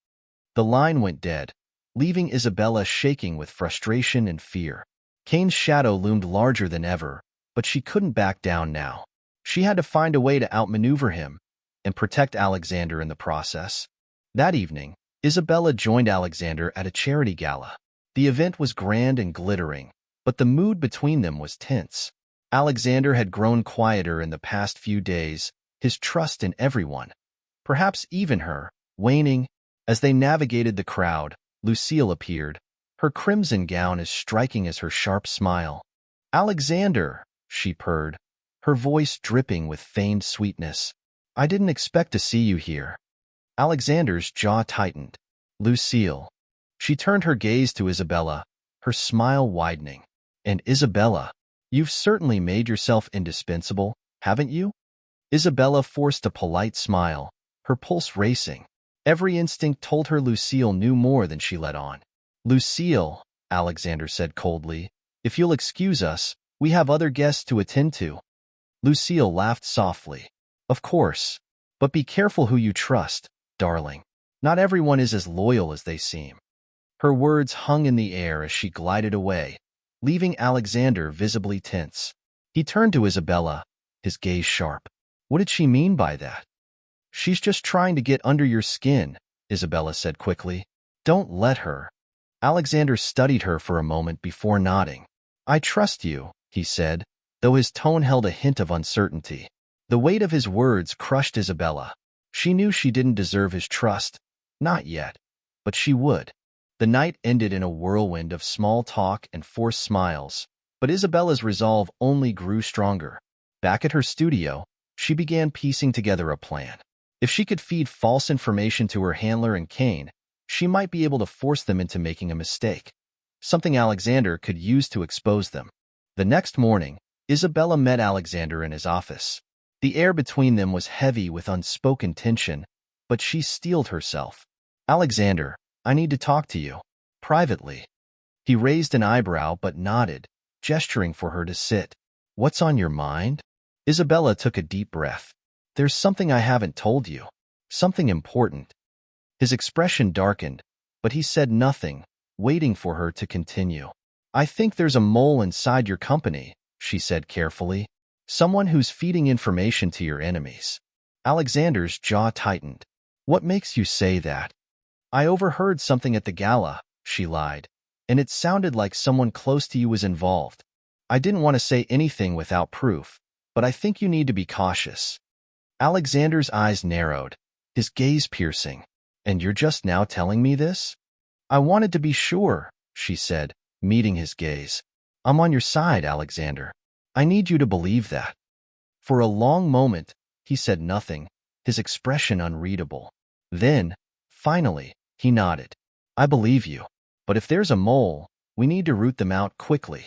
The line went dead, leaving Isabella shaking with frustration and fear. Kane's shadow loomed larger than ever, but she couldn't back down now. She had to find a way to outmaneuver him and protect Alexander in the process. That evening, Isabella joined Alexander at a charity gala. The event was grand and glittering, but the mood between them was tense. Alexander had grown quieter in the past few days, his trust in everyone, perhaps even her, waning. As they navigated the crowd, Lucille appeared, her crimson gown as striking as her sharp smile. "Alexander," she purred, her voice dripping with feigned sweetness. "I didn't expect to see you here." Alexander's jaw tightened. "Lucille." She turned her gaze to Isabella, her smile widening. "And Isabella, you've certainly made yourself indispensable, haven't you?" Isabella forced a polite smile, her pulse racing. Every instinct told her Lucille knew more than she let on. "Lucille," Alexander said coldly, "if you'll excuse us, we have other guests to attend to." Lucille laughed softly. "Of course. But be careful who you trust, darling. Not everyone is as loyal as they seem." Her words hung in the air as she glided away, leaving Alexander visibly tense. He turned to Isabella, his gaze sharp. What did she mean by that? "She's just trying to get under your skin," Isabella said quickly. "Don't let her." Alexander studied her for a moment before nodding. "I trust you," he said, though his tone held a hint of uncertainty. The weight of his words crushed Isabella. She knew she didn't deserve his trust. Not yet. But she would. The night ended in a whirlwind of small talk and forced smiles, but Isabella's resolve only grew stronger. Back at her studio, she began piecing together a plan. If she could feed false information to her handler and Kane, she might be able to force them into making a mistake, something Alexander could use to expose them. The next morning, Isabella met Alexander in his office. The air between them was heavy with unspoken tension, but she steeled herself. "Alexander, I need to talk to you. Privately." He raised an eyebrow but nodded, gesturing for her to sit. What's on your mind? Isabella took a deep breath. There's something I haven't told you. Something important. His expression darkened, but he said nothing, waiting for her to continue. I think there's a mole inside your company, she said carefully. Someone who's feeding information to your enemies. Alexander's jaw tightened. What makes you say that? I overheard something at the gala, she lied, and it sounded like someone close to you was involved. I didn't want to say anything without proof, but I think you need to be cautious. Alexander's eyes narrowed, his gaze piercing. And you're just now telling me this? I wanted to be sure, she said, meeting his gaze. I'm on your side, Alexander. I need you to believe that. For a long moment, he said nothing, his expression unreadable. Then, finally, he nodded. I believe you. But if there's a mole, we need to root them out quickly.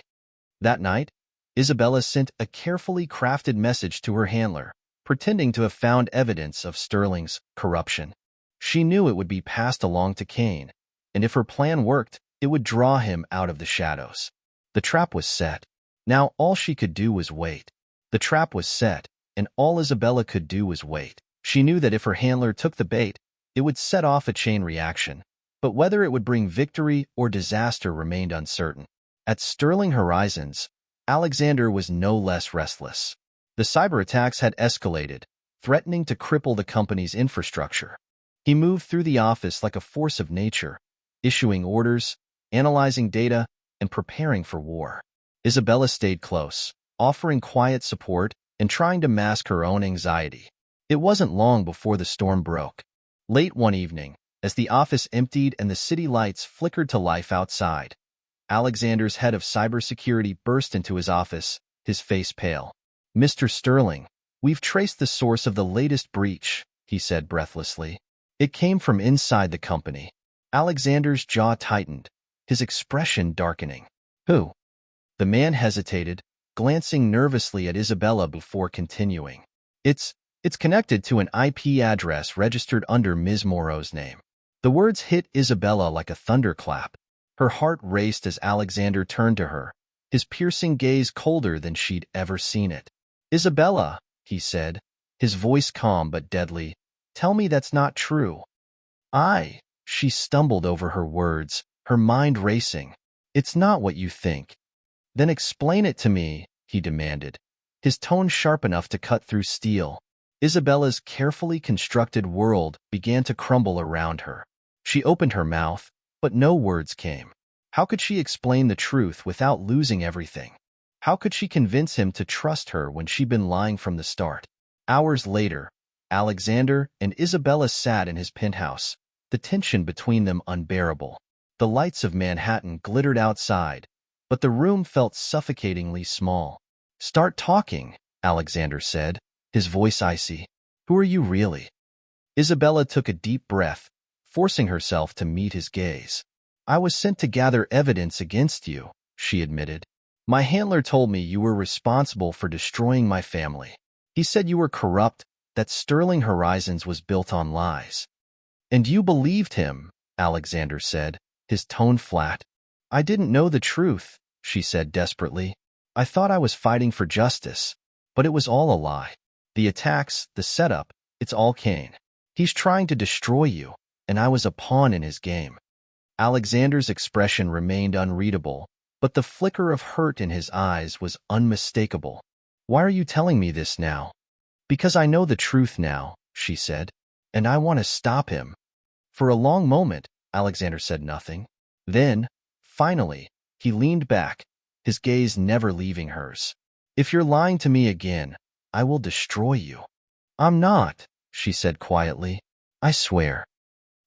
That night, Isabella sent a carefully crafted message to her handler, pretending to have found evidence of Sterling's corruption. She knew it would be passed along to Kane, and if her plan worked, it would draw him out of the shadows. The trap was set. Now all she could do was wait. The trap was set, and all Isabella could do was wait. She knew that if her handler took the bait, it would set off a chain reaction, but whether it would bring victory or disaster remained uncertain. At Sterling Horizons, Alexander was no less restless. The cyber attacks had escalated, threatening to cripple the company's infrastructure. He moved through the office like a force of nature, issuing orders, analyzing data, and preparing for war. Isabella stayed close, offering quiet support and trying to mask her own anxiety. It wasn't long before the storm broke. Late one evening, as the office emptied and the city lights flickered to life outside, Alexander's head of cybersecurity burst into his office, his face pale. Mr. Sterling, we've traced the source of the latest breach, he said breathlessly. It came from inside the company. Alexander's jaw tightened, his expression darkening. Who? The man hesitated, glancing nervously at Isabella before continuing. It's connected to an IP address registered under Ms. Moreau's name. The words hit Isabella like a thunderclap. Her heart raced as Alexander turned to her, his piercing gaze colder than she'd ever seen it. Isabella, he said, his voice calm but deadly, tell me that's not true. She stumbled over her words, her mind racing. It's not what you think. Then explain it to me, he demanded, his tone sharp enough to cut through steel. Isabella's carefully constructed world began to crumble around her. She opened her mouth, but no words came. How could she explain the truth without losing everything? How could she convince him to trust her when she'd been lying from the start? Hours later, Alexander and Isabella sat in his penthouse, the tension between them unbearable. The lights of Manhattan glittered outside, but the room felt suffocatingly small. Start talking, Alexander said, his voice icy. Who are you really? Isabella took a deep breath, forcing herself to meet his gaze. I was sent to gather evidence against you, she admitted. My handler told me you were responsible for destroying my family. He said you were corrupt, that Sterling Horizons was built on lies. And you believed him, Alexander said, his tone flat. I didn't know the truth, she said desperately. I thought I was fighting for justice, but it was all a lie. The attacks, the setup, it's all Kane. He's trying to destroy you, and I was a pawn in his game. Alexander's expression remained unreadable, but the flicker of hurt in his eyes was unmistakable. Why are you telling me this now? Because I know the truth now, she said, and I want to stop him. For a long moment, Alexander said nothing. Then, finally, he leaned back, his gaze never leaving hers. If you're lying to me again, I will destroy you. I'm not, she said quietly. I swear.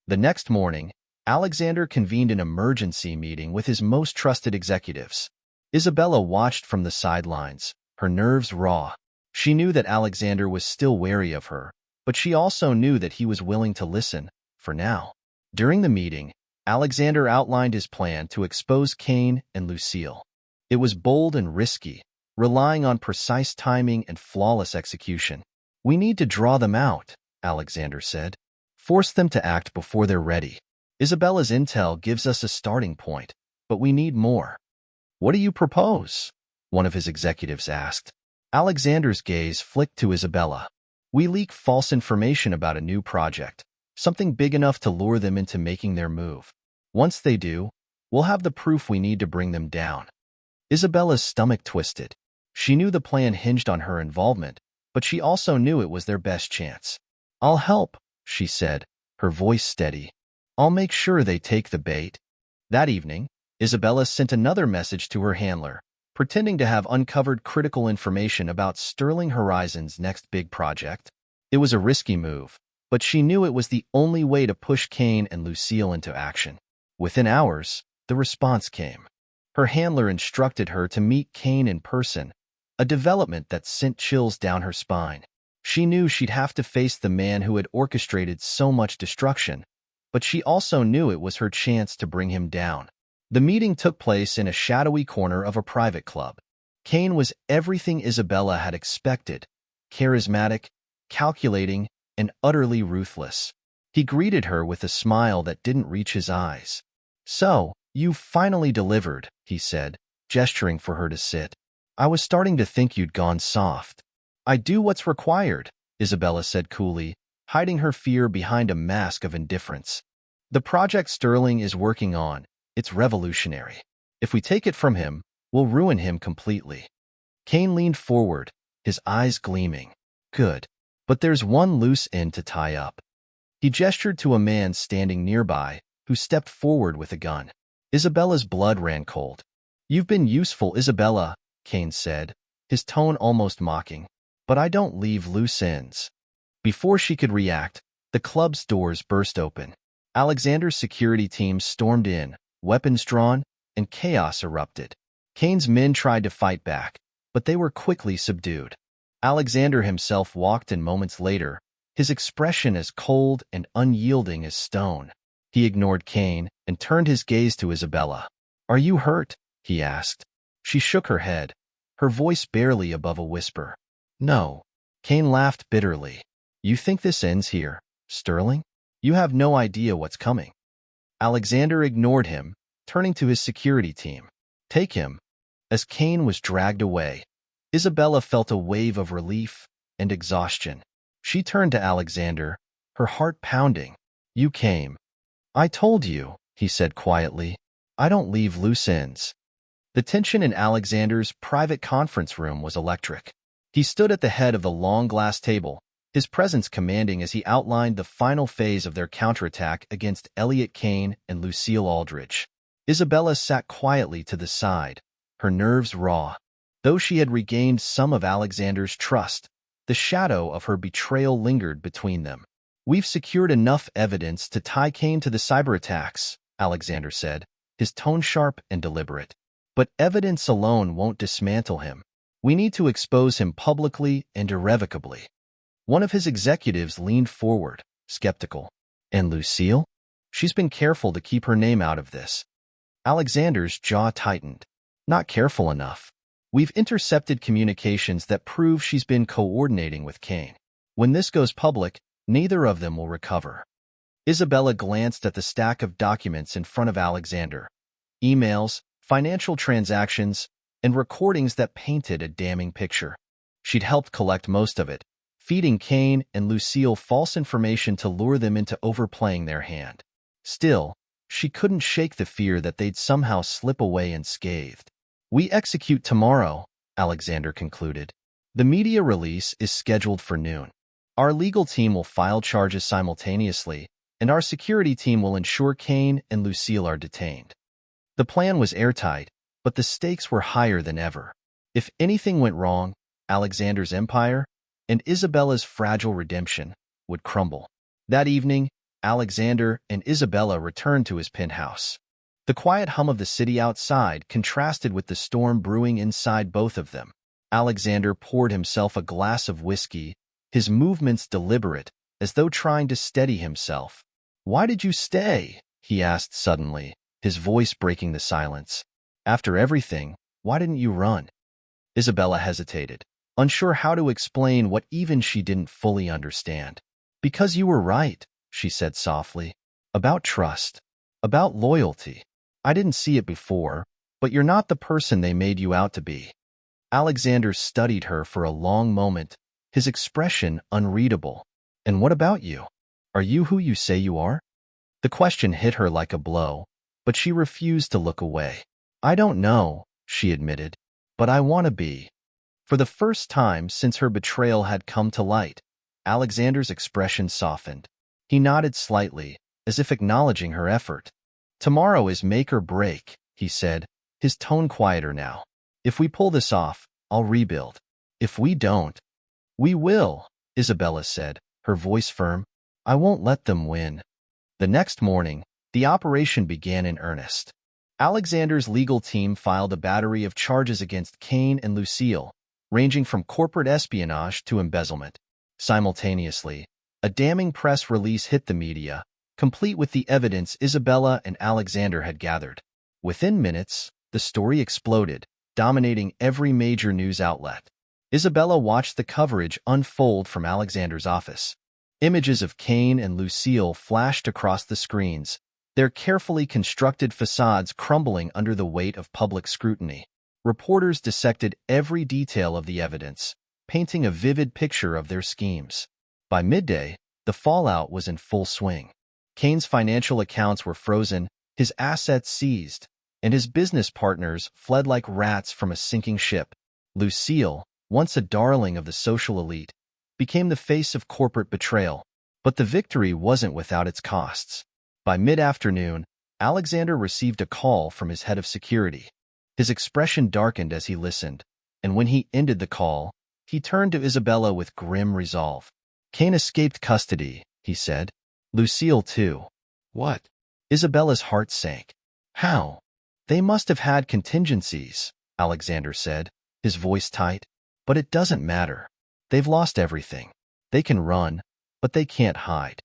The next morning, Alexander convened an emergency meeting with his most trusted executives. Isabella watched from the sidelines, her nerves raw. She knew that Alexander was still wary of her, but she also knew that he was willing to listen, for now. During the meeting, Alexander outlined his plan to expose Kane and Lucille. It was bold and risky, relying on precise timing and flawless execution. We need to draw them out, Alexander said. Force them to act before they're ready. Isabella's intel gives us a starting point, but we need more. What do you propose? One of his executives asked. Alexander's gaze flicked to Isabella. We leak false information about a new project, something big enough to lure them into making their move. Once they do, we'll have the proof we need to bring them down. Isabella's stomach twisted. She knew the plan hinged on her involvement, but she also knew it was their best chance. I'll help, she said, her voice steady. I'll make sure they take the bait. That evening, Isabella sent another message to her handler, pretending to have uncovered critical information about Sterling Horizon's next big project. It was a risky move, but she knew it was the only way to push Kane and Lucille into action. Within hours, the response came. Her handler instructed her to meet Kane in person, a development that sent chills down her spine. She knew she'd have to face the man who had orchestrated so much destruction, but she also knew it was her chance to bring him down. The meeting took place in a shadowy corner of a private club. Kane was everything Isabella had expected: charismatic, calculating, and utterly ruthless. He greeted her with a smile that didn't reach his eyes. So, you finally delivered, he said, gesturing for her to sit. I was starting to think you'd gone soft. I do what's required, Isabella said coolly, hiding her fear behind a mask of indifference. The project Sterling is working on, it's revolutionary. If we take it from him, we'll ruin him completely. Kane leaned forward, his eyes gleaming. Good. But there's one loose end to tie up. He gestured to a man standing nearby, who stepped forward with a gun. Isabella's blood ran cold. You've been useful, Isabella, Kane said, his tone almost mocking. But I don't leave loose ends. Before she could react, the club's doors burst open. Alexander's security team stormed in, weapons drawn, and chaos erupted. Kane's men tried to fight back, but they were quickly subdued. Alexander himself walked in moments later, his expression as cold and unyielding as stone. He ignored Kane and turned his gaze to Isabella. Are you hurt? He asked. She shook her head, her voice barely above a whisper. No. Kane laughed bitterly. You think this ends here, Sterling? You have no idea what's coming. Alexander ignored him, turning to his security team. Take him. As Kane was dragged away, Isabella felt a wave of relief and exhaustion. She turned to Alexander, her heart pounding. You came. I told you, he said quietly. I don't leave loose ends. The tension in Alexander's private conference room was electric. He stood at the head of the long glass table, his presence commanding as he outlined the final phase of their counterattack against Elliot Kane and Lucille Aldridge. Isabella sat quietly to the side, her nerves raw. Though she had regained some of Alexander's trust, the shadow of her betrayal lingered between them. We've secured enough evidence to tie Kane to the cyberattacks, Alexander said, his tone sharp and deliberate. But evidence alone won't dismantle him. We need to expose him publicly and irrevocably. One of his executives leaned forward, skeptical. And Lucille? She's been careful to keep her name out of this. Alexander's jaw tightened. Not careful enough. We've intercepted communications that prove she's been coordinating with Kane. When this goes public, neither of them will recover. Isabella glanced at the stack of documents in front of Alexander. Emails, financial transactions, and recordings that painted a damning picture. She'd helped collect most of it, feeding Kane and Lucille false information to lure them into overplaying their hand. Still, she couldn't shake the fear that they'd somehow slip away unscathed. We execute tomorrow, Alexander concluded. The media release is scheduled for noon. Our legal team will file charges simultaneously, and our security team will ensure Kane and Lucille are detained. The plan was airtight, but the stakes were higher than ever. If anything went wrong, Alexander's empire and Isabella's fragile redemption would crumble. That evening, Alexander and Isabella returned to his penthouse. The quiet hum of the city outside contrasted with the storm brewing inside both of them. Alexander poured himself a glass of whiskey, his movements deliberate, as though trying to steady himself. Why did you stay? He asked suddenly, his voice breaking the silence. After everything, why didn't you run? Isabella hesitated, unsure how to explain what even she didn't fully understand. Because you were right, she said softly. About trust. About loyalty. I didn't see it before, but you're not the person they made you out to be. Alexander studied her for a long moment, his expression unreadable. And what about you? Are you who you say you are? The question hit her like a blow, but she refused to look away. I don't know, she admitted, but I want to be. For the first time since her betrayal had come to light, Alexander's expression softened. He nodded slightly, as if acknowledging her effort. Tomorrow is make or break, he said, his tone quieter now. If we pull this off, I'll rebuild. If we don't, we will, Isabella said, her voice firm. I won't let them win. The next morning, the operation began in earnest. Alexander's legal team filed a battery of charges against Cain and Lucille, ranging from corporate espionage to embezzlement. Simultaneously, a damning press release hit the media, complete with the evidence Isabella and Alexander had gathered. Within minutes, the story exploded, dominating every major news outlet. Isabella watched the coverage unfold from Alexander's office. Images of Cain and Lucille flashed across the screens, their carefully constructed facades crumbling under the weight of public scrutiny. Reporters dissected every detail of the evidence, painting a vivid picture of their schemes. By midday, the fallout was in full swing. Cain's financial accounts were frozen, his assets seized, and his business partners fled like rats from a sinking ship. Lucille, once a darling of the social elite, became the face of corporate betrayal. But the victory wasn't without its costs. By mid-afternoon, Alexander received a call from his head of security. His expression darkened as he listened, and when he ended the call, he turned to Isabella with grim resolve. Cain escaped custody, he said. Lucille too. What? Isabella's heart sank. How? They must have had contingencies, Alexander said, his voice tight. But it doesn't matter. They've lost everything. They can run, but they can't hide.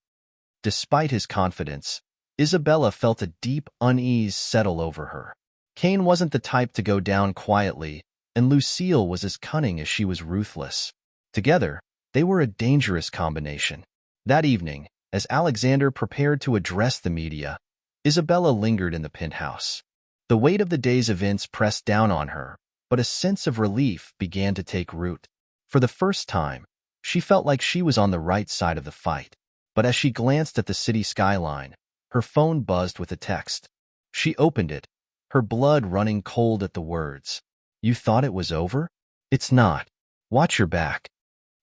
Despite his confidence, Isabella felt a deep unease settle over her. Cain wasn't the type to go down quietly, and Lucille was as cunning as she was ruthless. Together, they were a dangerous combination. That evening, as Alexander prepared to address the media, Isabella lingered in the penthouse. The weight of the day's events pressed down on her, but a sense of relief began to take root. For the first time, she felt like she was on the right side of the fight. But as she glanced at the city skyline, her phone buzzed with a text. She opened it, her blood running cold at the words. You thought it was over? It's not. Watch your back.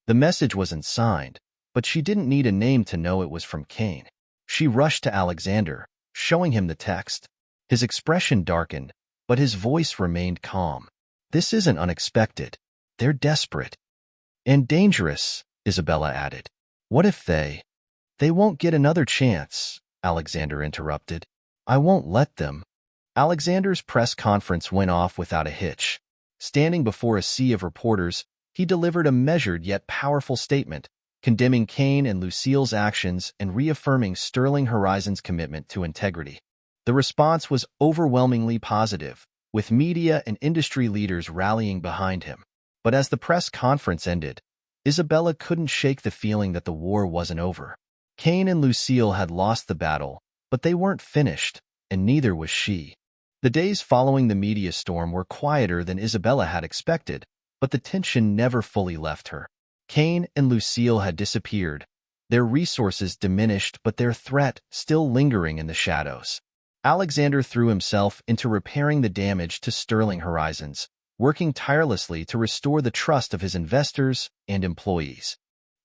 The message wasn't signed, but she didn't need a name to know it was from Cain. She rushed to Alexander, showing him the text. His expression darkened, but his voice remained calm. This isn't unexpected. They're desperate. And dangerous, Isabella added. What if they won't get another chance, Alexander interrupted. I won't let them. Alexander's press conference went off without a hitch. Standing before a sea of reporters, he delivered a measured yet powerful statement, condemning Cain and Lucille's actions and reaffirming Sterling Horizon's commitment to integrity. The response was overwhelmingly positive, with media and industry leaders rallying behind him. But as the press conference ended, Isabella couldn't shake the feeling that the war wasn't over. Cain and Lucille had lost the battle, but they weren't finished, and neither was she. The days following the media storm were quieter than Isabella had expected, but the tension never fully left her. Cain and Lucille had disappeared, their resources diminished but their threat still lingering in the shadows. Alexander threw himself into repairing the damage to Sterling Horizons, working tirelessly to restore the trust of his investors and employees.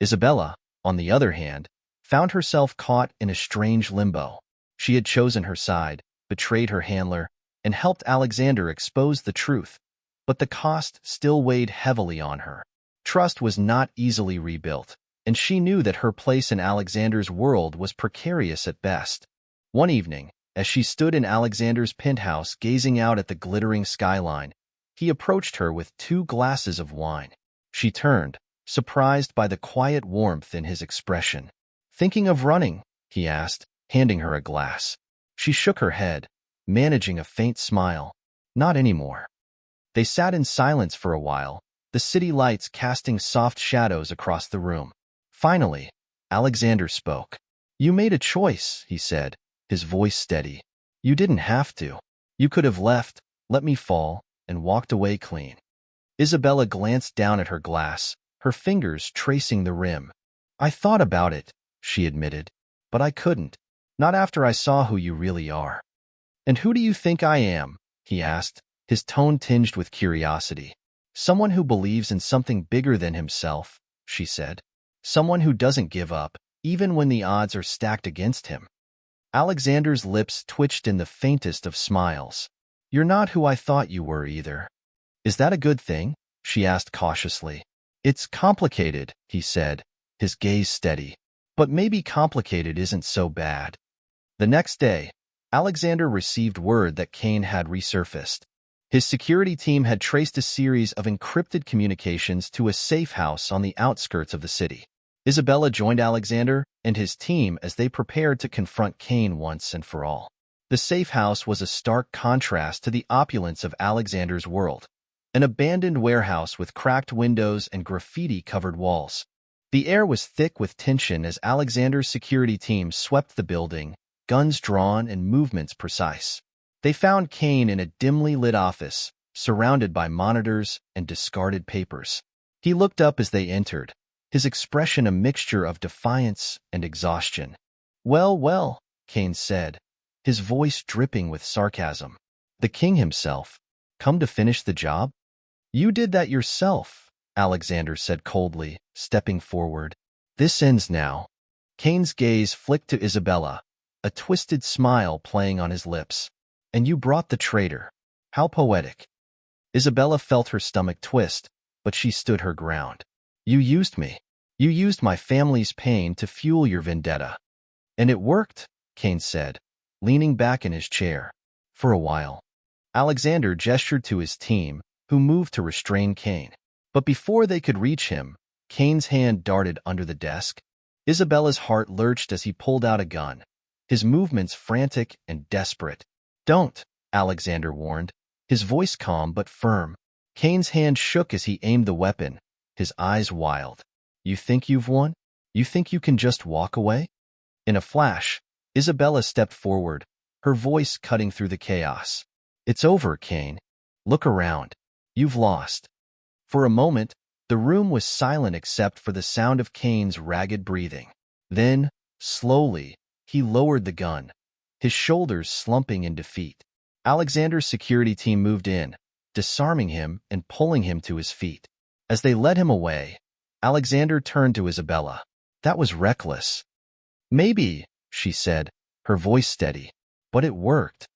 Isabella, on the other hand, found herself caught in a strange limbo. She had chosen her side, betrayed her handler, and helped Alexander expose the truth, but the cost still weighed heavily on her. Trust was not easily rebuilt, and she knew that her place in Alexander's world was precarious at best. One evening, as she stood in Alexander's penthouse gazing out at the glittering skyline, he approached her with 2 glasses of wine. She turned, surprised by the quiet warmth in his expression. Thinking of running? He asked, handing her a glass. She shook her head, managing a faint smile. Not anymore. They sat in silence for a while, the city lights casting soft shadows across the room. Finally, Alexander spoke. You made a choice, he said, his voice steady. You didn't have to. You could have left, let me fall, and walked away clean. Isabella glanced down at her glass, her fingers tracing the rim. I thought about it, she admitted, but I couldn't. Not after I saw who you really are. And who do you think I am? He asked, his tone tinged with curiosity. Someone who believes in something bigger than himself, she said. Someone who doesn't give up, even when the odds are stacked against him. Alexander's lips twitched in the faintest of smiles. You're not who I thought you were either. Is that a good thing? She asked cautiously. It's complicated, he said, his gaze steady. But maybe complicated isn't so bad. The next day, Alexander received word that Kane had resurfaced. His security team had traced a series of encrypted communications to a safe house on the outskirts of the city. Isabella joined Alexander and his team as they prepared to confront Kane once and for all. The safe house was a stark contrast to the opulence of Alexander's world. An abandoned warehouse with cracked windows and graffiti-covered walls. The air was thick with tension as Alexander's security team swept the building, guns drawn and movements precise. They found Kane in a dimly lit office, surrounded by monitors and discarded papers. He looked up as they entered, his expression a mixture of defiance and exhaustion. Well, well, Kane said, his voice dripping with sarcasm. The king himself. Come to finish the job? You did that yourself, Alexander said coldly, stepping forward. This ends now. Kane's gaze flicked to Isabella, a twisted smile playing on his lips. And you brought the traitor. How poetic. Isabella felt her stomach twist, but she stood her ground. You used me. You used my family's pain to fuel your vendetta. And it worked, Kane said, leaning back in his chair. For a while. Alexander gestured to his team, who moved to restrain Kane. But before they could reach him, Kane's hand darted under the desk. Isabella's heart lurched as he pulled out a gun, his movements frantic and desperate. Don't, Alexander warned, his voice calm but firm. Kane's hand shook as he aimed the weapon, his eyes wild. You think you've won? You think you can just walk away? In a flash, Isabella stepped forward, her voice cutting through the chaos. It's over, Kane. Look around. You've lost. For a moment, the room was silent except for the sound of Kane's ragged breathing. Then, slowly, he lowered the gun, his shoulders slumping in defeat. Alexander's security team moved in, disarming him and pulling him to his feet. As they led him away, Alexander turned to Isabella. That was reckless. Maybe, she said, her voice steady. But it worked.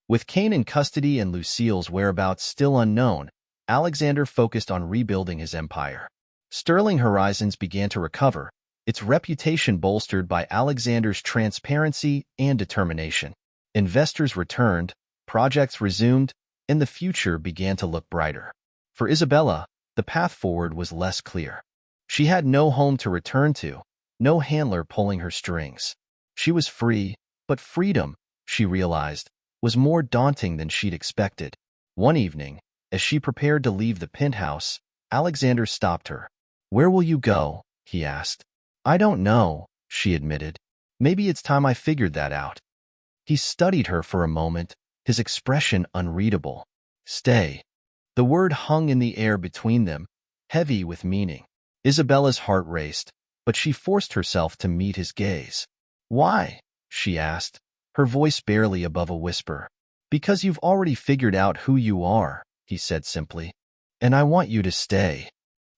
With Kane in custody and Lucille's whereabouts still unknown, Alexander focused on rebuilding his empire. Sterling Horizons began to recover, its reputation bolstered by Alexander's transparency and determination. Investors returned, projects resumed, and the future began to look brighter. For Isabella, the path forward was less clear. She had no home to return to, no handler pulling her strings. She was free, but freedom, she realized, was more daunting than she'd expected. One evening, as she prepared to leave the penthouse, Alexander stopped her. Where will you go? He asked. I don't know, she admitted. Maybe it's time I figured that out. He studied her for a moment, his expression unreadable. Stay. The word hung in the air between them, heavy with meaning. Isabella's heart raced, but she forced herself to meet his gaze. Why? She asked, her voice barely above a whisper. Because you've already figured out who you are, he said simply. And I want you to stay.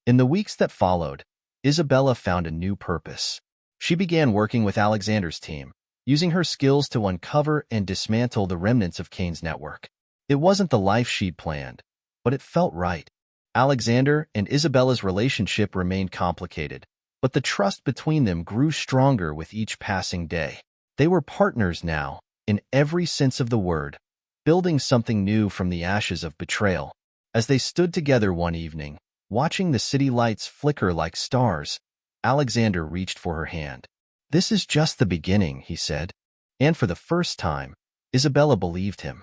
In the weeks that followed, Isabella found a new purpose. She began working with Alexander's team, using her skills to uncover and dismantle the remnants of Kane's network. It wasn't the life she'd planned, but it felt right. Alexander and Isabella's relationship remained complicated, but the trust between them grew stronger with each passing day. They were partners now, in every sense of the word, building something new from the ashes of betrayal. As they stood together one evening, watching the city lights flicker like stars, Alexander reached for her hand. This is just the beginning, he said. And for the first time, Isabella believed him.